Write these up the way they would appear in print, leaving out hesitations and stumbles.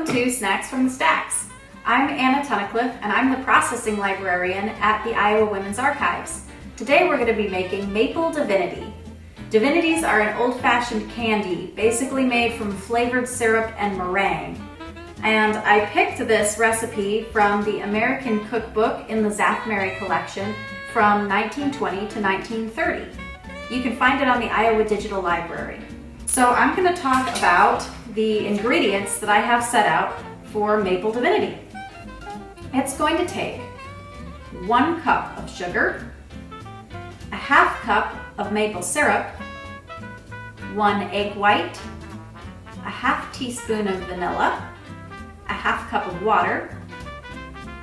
to Snacks from the Stacks. I'm Anna Tunnicliff, and I'm the processing librarian at the Iowa Women's Archives. Today we're going to be making maple divinity. Divinities are an old-fashioned candy, basically made from flavored syrup and meringue. And I picked this recipe from the American Cookbook in the Szathmary collection from 1920 to 1930. You can find it on the Iowa Digital Library. So I'm going to talk about the ingredients that I have set out for maple divinity. It's going to take 1 cup of sugar, a half cup of maple syrup, 1 egg white, a half teaspoon of vanilla, a half cup of water,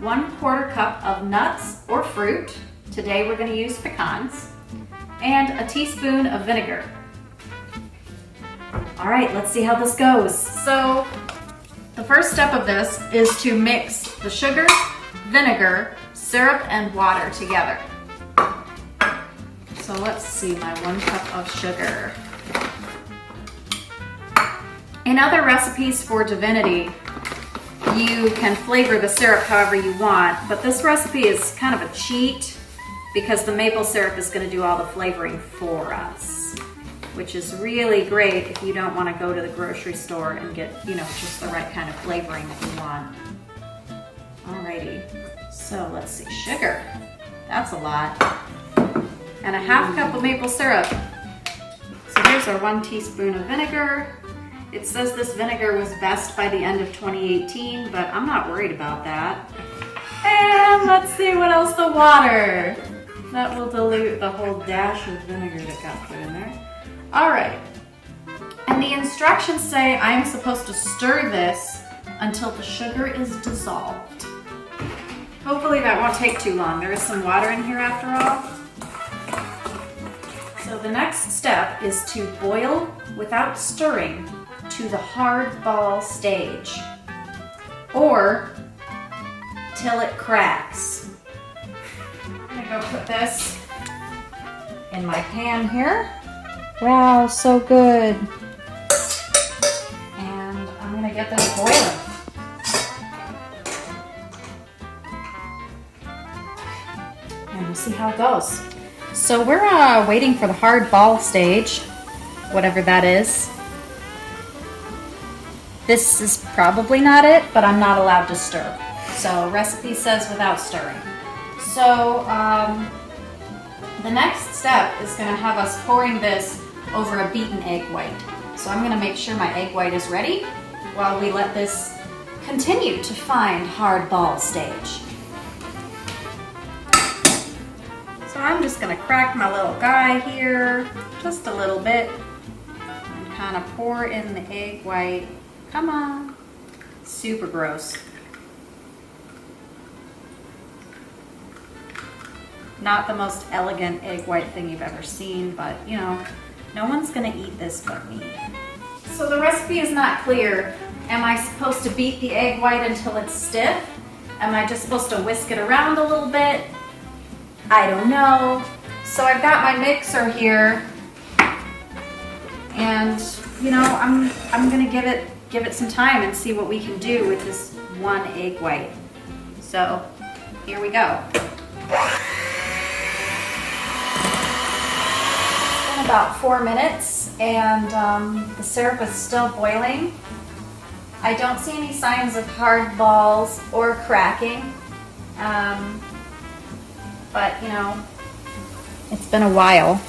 1/4 cup of nuts or fruit. Today we're going to use pecans, and a teaspoon of vinegar. All right, let's see how this goes. So the first step of this is to mix the sugar, vinegar, syrup, and water together. So let's see, my 1 cup of sugar. In other recipes for divinity, you can flavor the syrup however you want, but this recipe is kind of a cheat because the maple syrup is going to do all the flavoring for us, which is really great if you don't want to go to the grocery store and get, just the right kind of flavoring that you want. Alrighty, so let's see, sugar, that's a lot, and a half cup of maple syrup. So here's our 1 teaspoon of vinegar. It says this vinegar was best by the end of 2018, but I'm not worried about that. And let's see what else, the water. That will dilute the whole dash of vinegar that got put in there. All right, and the instructions say I'm supposed to stir this until the sugar is dissolved. Hopefully that won't take too long. There is some water in here after all. So the next step is to boil without stirring to the hard ball stage, or till it cracks. I'm gonna go put this in my pan here. Wow, so good. And I'm gonna get this boiling. And we'll see how it goes. So we're waiting for the hard ball stage, whatever that is. This is probably not it, but I'm not allowed to stir. So recipe says without stirring. So the next step is going to have us pouring this over a beaten egg white. So I'm going to make sure my egg white is ready while we let this continue to find hard ball stage. So I'm just going to crack my little guy here just a little bit and kind of pour in the egg white. Come on. Super gross. Not the most elegant egg white thing you've ever seen, but no one's gonna eat this but me. So the recipe is not clear. Am I supposed to beat the egg white until it's stiff? Am I just supposed to whisk it around a little bit? I don't know. So I've got my mixer here, and I'm gonna give it some time and see what we can do with this 1 egg white. So here we go. It's been about 4 minutes, and the syrup is still boiling. I don't see any signs of hard balls or cracking, but it's been a while.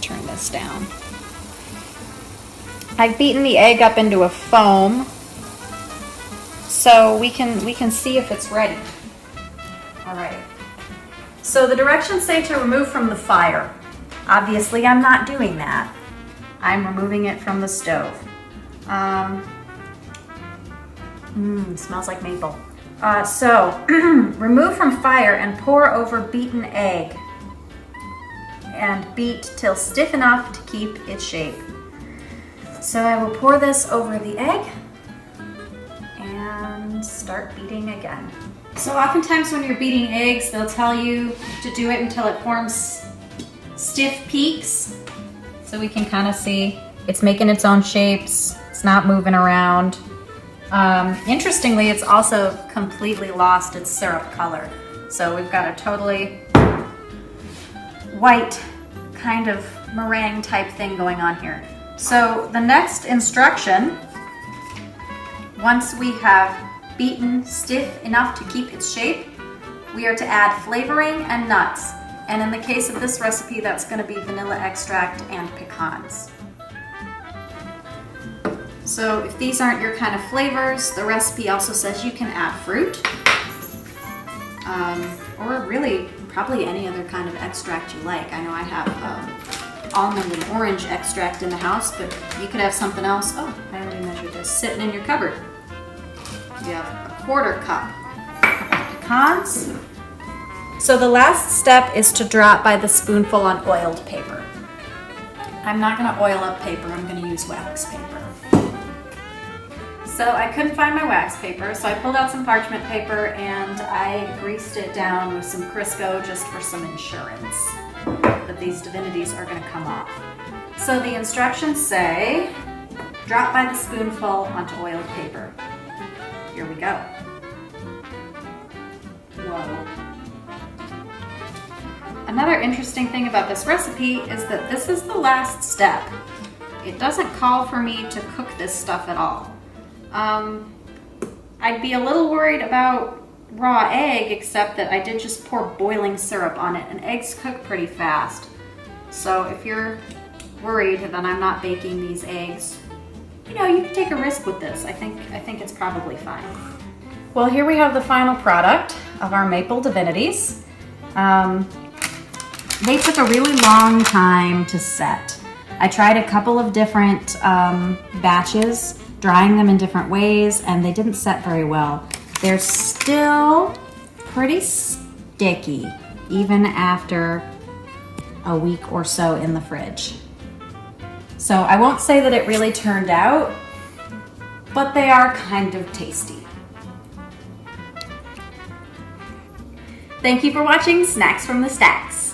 Turn this down. I've beaten the egg up into a foam, so we can see if it's ready. All right. So the directions say to remove from the fire. Obviously, I'm not doing that. I'm removing it from the stove. Smells like maple. So remove from fire and pour over beaten egg, and beat till stiff enough to keep its shape. So I will pour this over the egg and start beating again. So oftentimes when you're beating eggs, they'll tell you to do it until it forms stiff peaks. So we can kind of see it's making its own shapes. It's not moving around. Interestingly, it's also completely lost its syrup color. So we've got a totally white kind of meringue type thing going on here. So the next instruction, once we have beaten stiff enough to keep its shape, we are to add flavoring and nuts. And in the case of this recipe, that's going to be vanilla extract and pecans. So if these aren't your kind of flavors, the recipe also says you can add fruit, or really probably any other kind of extract you like. I know I have almond and orange extract in the house, but you could have something else. Oh, I already measured this, sitting in your cupboard. You have a 1/4 cup of pecans. So the last step is to drop by the spoonful on oiled paper. I'm not going to oil up paper, I'm going to use wax paper. So I couldn't find my wax paper, so I pulled out some parchment paper and I greased it down with some Crisco just for some insurance that these divinities are going to come off. So the instructions say, drop by the spoonful onto oiled paper. Here we go. Whoa. Another interesting thing about this recipe is that this is the last step. It doesn't call for me to cook this stuff at all. I'd be a little worried about raw egg, except that I did just pour boiling syrup on it, and eggs cook pretty fast. So if you're worried that I'm not baking these eggs, you know, you can take a risk with this. I think it's probably fine. Well, here we have the final product of our maple divinities. They took a really long time to set. I tried a couple of different batches, drying them in different ways, and they didn't set very well. They're still pretty sticky, even after a week or so in the fridge. So I won't say that it really turned out, but they are kind of tasty. Thank you for watching Snacks from the Stacks.